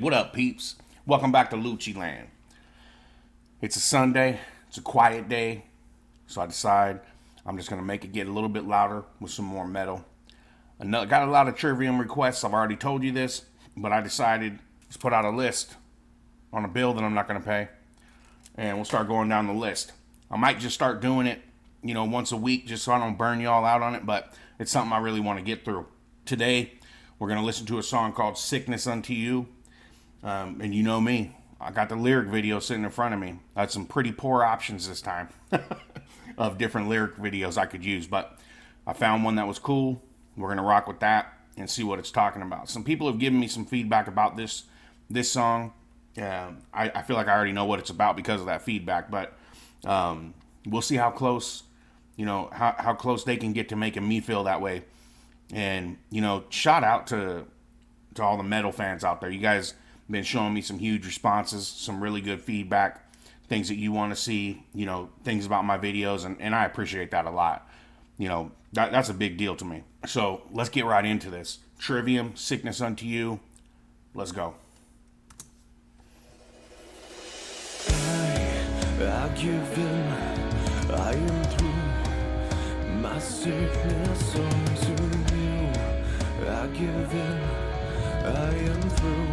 What up, peeps? Welcome back to Lucci Land. It's a Sunday. It's a quiet day. So I decide I'm just going to make it get a little bit louder with some more metal. Got a lot of Trivium requests. I've already told you this, but I decided to put out a list on a bill that I'm not going to pay. And we'll start going down the list. I might just start doing it, once a week just so I don't burn y'all out on it, but it's something I really want to get through. Today, we're going to listen to a song called Sickness Unto You. And you know me, I got the lyric video sitting in front of me. I had some pretty poor options this time of different lyric videos I could use, but I found one that was cool. We're going to rock with that and see what it's talking about. Some people have given me some feedback about this song. I feel like I already know what it's about because of that feedback, but we'll see how close, how close they can get to making me feel that way. And, shout out to all the metal fans out there. You guys been showing me some huge responses, some really good feedback, things that you want to see, things about my videos, and I appreciate that a lot. That's a big deal to me. So let's get right into this. Trivium, Sickness Unto You. Let's go. I give in, I am through, my sickness unto you. I give in, I am through,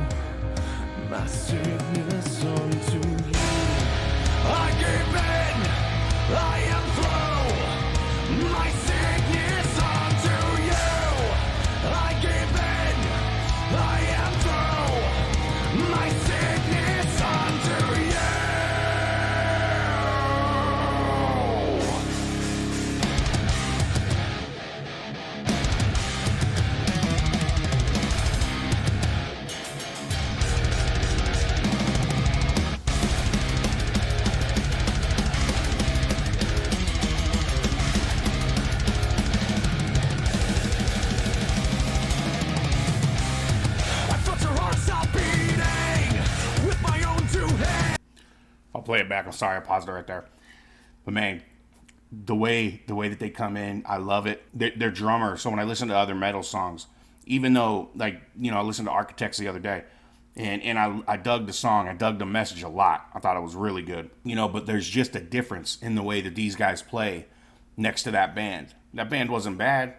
my sickness unto you. I give in, I am through, my sickness unto you. I give in, I am through, my sickness unto you. Play it back. I'm sorry, I paused it right there. But man, the way that they come in, I love it. They're drummers. So when I listen to other metal songs, even though I listened to Architects the other day, and I dug the song, I dug the message a lot. I thought it was really good. But there's just a difference in the way that these guys play next to that band. That band wasn't bad,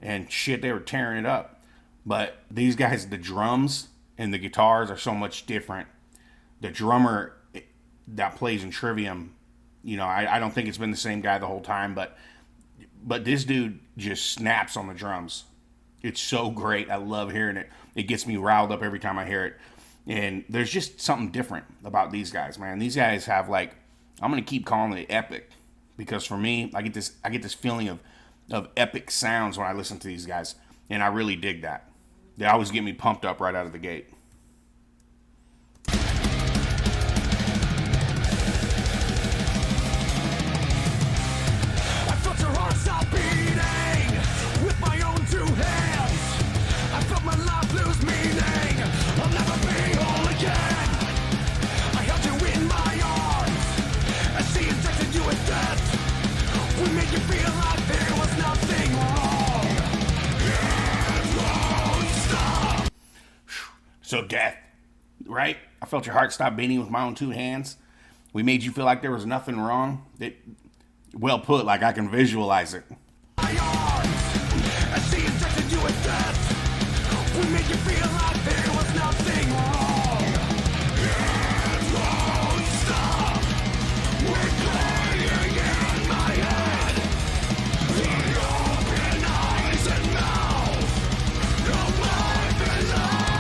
and shit, they were tearing it up. But these guys, the drums and the guitars are so much different. The drummer that plays in Trivium, I don't think it's been the same guy the whole time, but this dude just snaps on the drums. It's so great. I love hearing it. It gets me riled up every time I hear it. And there's just something different about these guys, man. These guys have I'm going to keep calling it epic, because for me, I get this feeling of epic sounds when I listen to these guys, and I really dig that. They always get me pumped up right out of the gate. So death, right? I felt your heart stop beating with my own two hands. We made you feel like there was nothing wrong. Well put, like I can visualize it. My arms, as she injected you with death. We made you feel like there was nothing wrong. It won't stop. We're playing in my head. The open eyes and mouth. No life is left.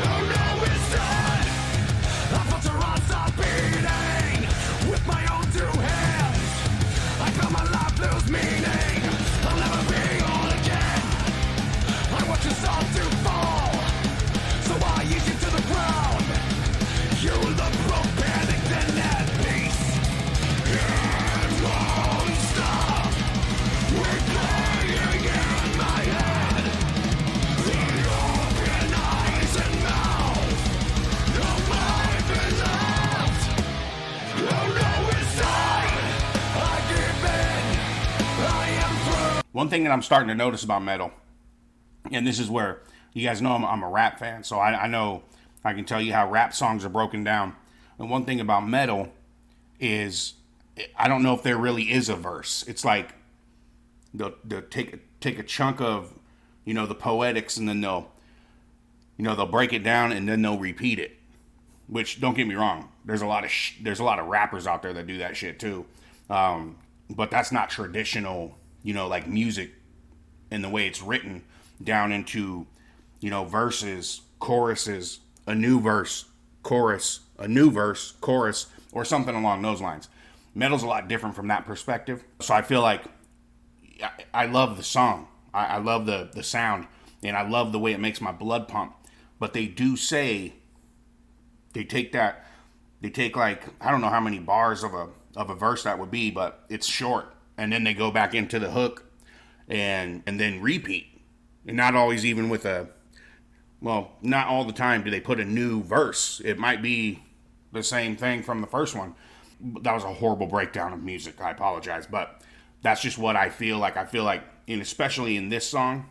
Oh no, it's dead. I felt her heart stop beating with my own two hands. I felt my life lose meaning. I'll never be whole again. I watch us all to fall, so I ease you to the ground. You look broke, panicked, and at peace. It won't stop. We're playing in my head. The open eyes and mouth. No life is left. Oh no, it's time. I give in. I am through. One thing that I'm starting to notice about metal, and this is where You guys know I'm a rap fan, so I know I can tell you how rap songs are broken down. And one thing about metal is I don't know if there really is a verse. It's like they'll take a chunk of, you know, the poetics, and then they'll break it down and then they'll repeat it. Which, don't get me wrong, there's a lot of rappers out there that do that shit too. But that's not traditional, you know, like music in the way it's written down into, you know, verses, choruses, a new verse, chorus, a new verse, chorus, or something along those lines. Metal's a lot different from that perspective. So I feel like I love the song. I love the sound, and I love the way it makes my blood pump. But they do say, they take like, I don't know how many bars of a verse that would be, but it's short. And then they go back into the hook and then repeat. And not always even with not all the time do they put a new verse. It might be the same thing from the first one. That was a horrible breakdown of music. I apologize. But that's just what I feel like. I feel like, and especially in this song,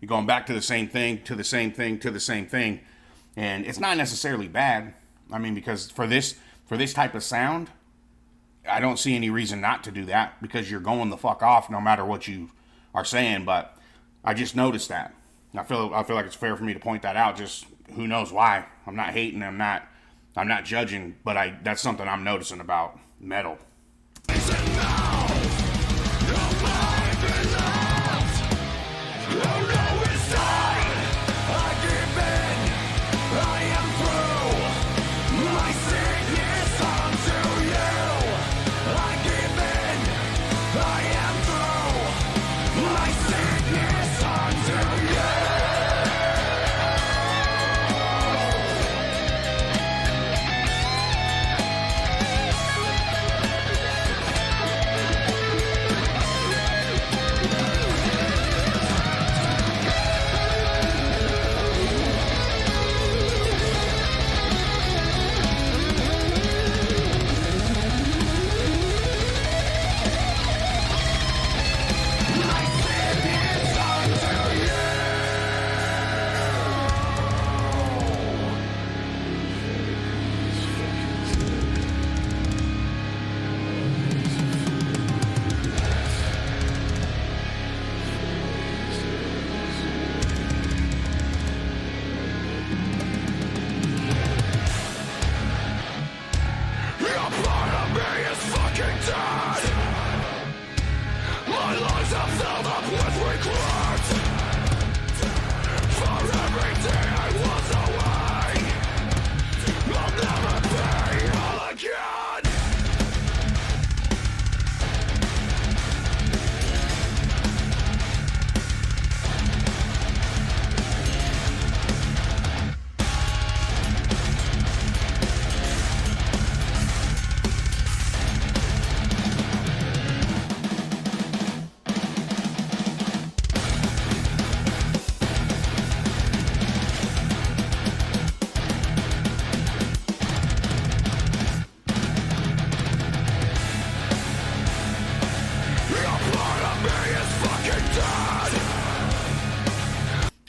you're going back to the same thing, to the same thing, to the same thing. And it's not necessarily bad. I mean, because for this type of sound, I don't see any reason not to do that, because you're going the fuck off no matter what you are saying. But I just noticed that. I feel like it's fair for me to point that out. Just who knows why? I'm not hating. I'm not judging. But that's something I'm noticing about metal.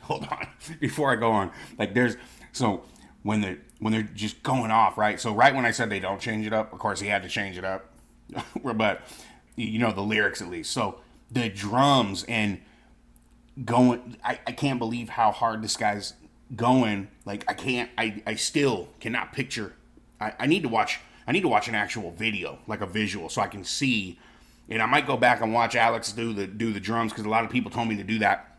Hold on, before I go on, like when they're just going off, right? So right when I said they don't change it up, of course he had to change it up, but you know the lyrics at least. So the drums and going, I can't believe how hard this guy's going. Like I still cannot picture. I need to watch an actual video, like a visual, so I can see. And I might go back and watch Alex do the drums, because a lot of people told me to do that,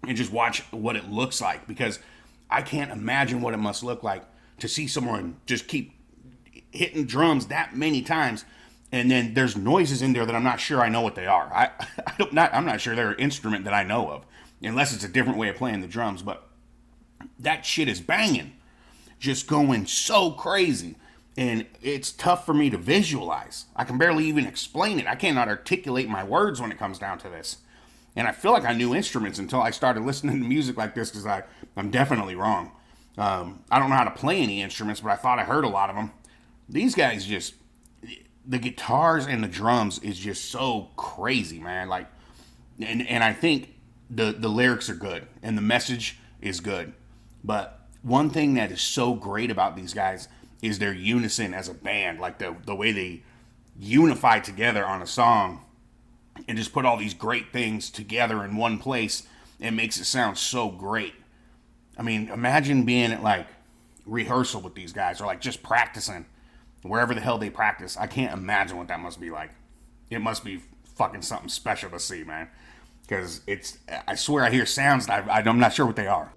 and just watch what it looks like, because I can't imagine what it must look like to see someone just keep hitting drums that many times, and then there's noises in there that I'm not sure I know what they are. I'm not sure they're an instrument that I know of, unless it's a different way of playing the drums. But that shit is banging, just going so crazy, and it's tough for me to visualize. I can barely even explain it. I cannot articulate my words when it comes down to this. And I feel like I knew instruments until I started listening to music like this, because I'm definitely wrong. I don't know how to play any instruments, but I thought I heard a lot of them. These guys just, the guitars and the drums is just so crazy, man. Like, and I think the lyrics are good and the message is good. But one thing that is so great about these guys is their unison as a band, like the way they unify together on a song and just put all these great things together in one place and makes it sound so great. I mean, imagine being at like rehearsal with these guys or like just practicing wherever the hell they practice. I can't imagine what that must be like. It must be fucking something special to see, man. Because I swear I hear sounds that I'm not sure what they are.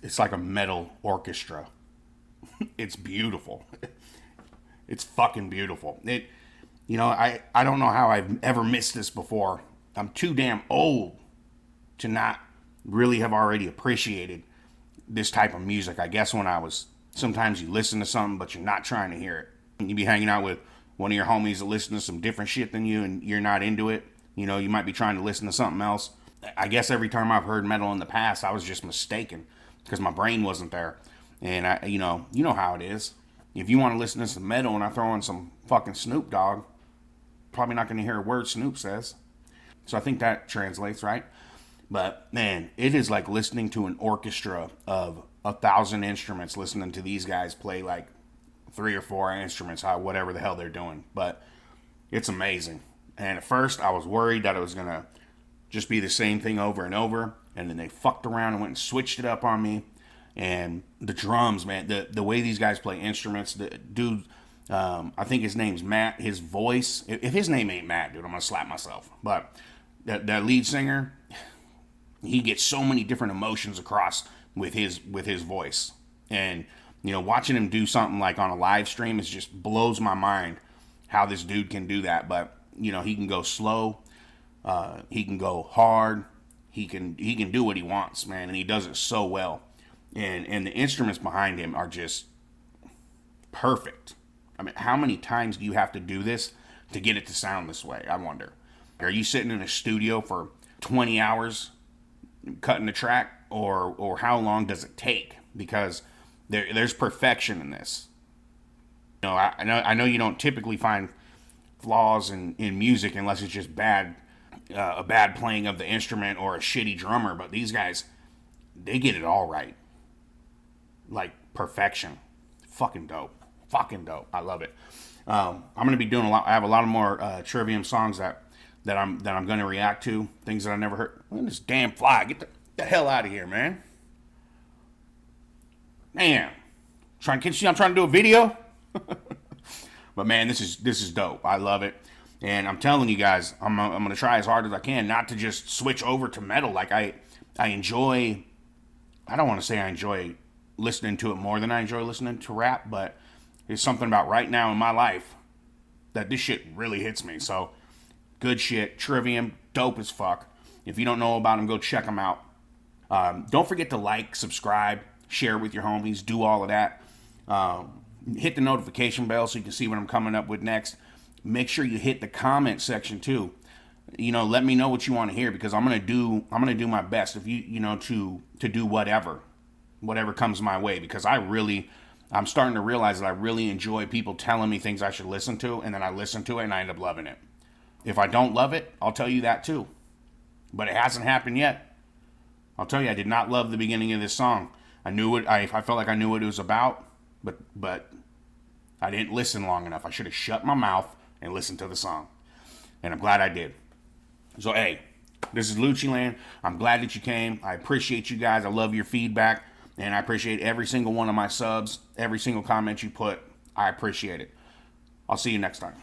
It's like a metal orchestra. It's beautiful. It's fucking beautiful. I don't know how I've ever missed this before. I'm too damn old to not really have already appreciated this type of music. I guess when I was, sometimes you listen to something, but you're not trying to hear it. You be hanging out with one of your homies that listen to some different shit than you and you're not into it. You know, you might be trying to listen to something else. I guess every time I've heard metal in the past, I was just mistaken because my brain wasn't there. And you know how it is. If you want to listen to some metal and I throw in some fucking Snoop Dogg, probably not going to hear a word Snoop says. So I think that translates, right? But man, it is like listening to an orchestra of 1,000 instruments, listening to these guys play like 3 or 4 instruments, whatever the hell they're doing. But it's amazing. And at first I was worried that it was going to just be the same thing over and over. And then they fucked around and went and switched it up on me. And the drums, man, the way these guys play instruments, the dude, I think his name's Matt, his voice, if his name ain't Matt, dude, I'm going to slap myself. But that lead singer, he gets so many different emotions across with his voice. And, watching him do something like on a live stream, it just blows my mind how this dude can do that. But, he can go slow, he can go hard, he can do what he wants, man, and he does it so well. And the instruments behind him are just perfect. I mean, how many times do you have to do this to get it to sound this way? I wonder. Are you sitting in a studio for 20 hours cutting the track, or how long does it take? Because there's perfection in this. I know you don't typically find flaws in music unless it's just a bad playing of the instrument or a shitty drummer. But these guys, they get it all right. Like perfection. Fucking dope. I love it. I'm going to be doing I have a lot of more Trivium songs that that I'm going to react to, things that I never heard. Look at this damn fly. Get the hell out of here, man. Man, trying to catch you. I'm trying to do a video. But man, this is dope. I love it. And I'm telling you guys, I'm going to try as hard as I can not to just switch over to metal. Like I enjoy, I don't want to say I enjoy listening to it more than I enjoy listening to rap, but there's something about right now in my life that this shit really hits me. So good shit. Trivium, dope as fuck. If you don't know about them, go check them out. Don't forget to like, subscribe, share with your homies, do all of that. Hit the notification bell so you can see what I'm coming up with next. Make sure you hit the comment section too. Let me know what you want to hear, because I'm gonna do my best if to do whatever comes my way, because I'm starting to realize that I really enjoy people telling me things I should listen to, and then I listen to it and I end up loving it. If I don't love it, I'll tell you that too. But it hasn't happened yet. I'll tell you, I did not love the beginning of this song. I knew it. I felt like I knew what it was about, but I didn't listen long enough. I should have shut my mouth and listened to the song. And I'm glad I did. So, hey, this is Lucci Land. I'm glad that you came. I appreciate you guys. I love your feedback. And I appreciate every single one of my subs, every single comment you put. I appreciate it. I'll see you next time.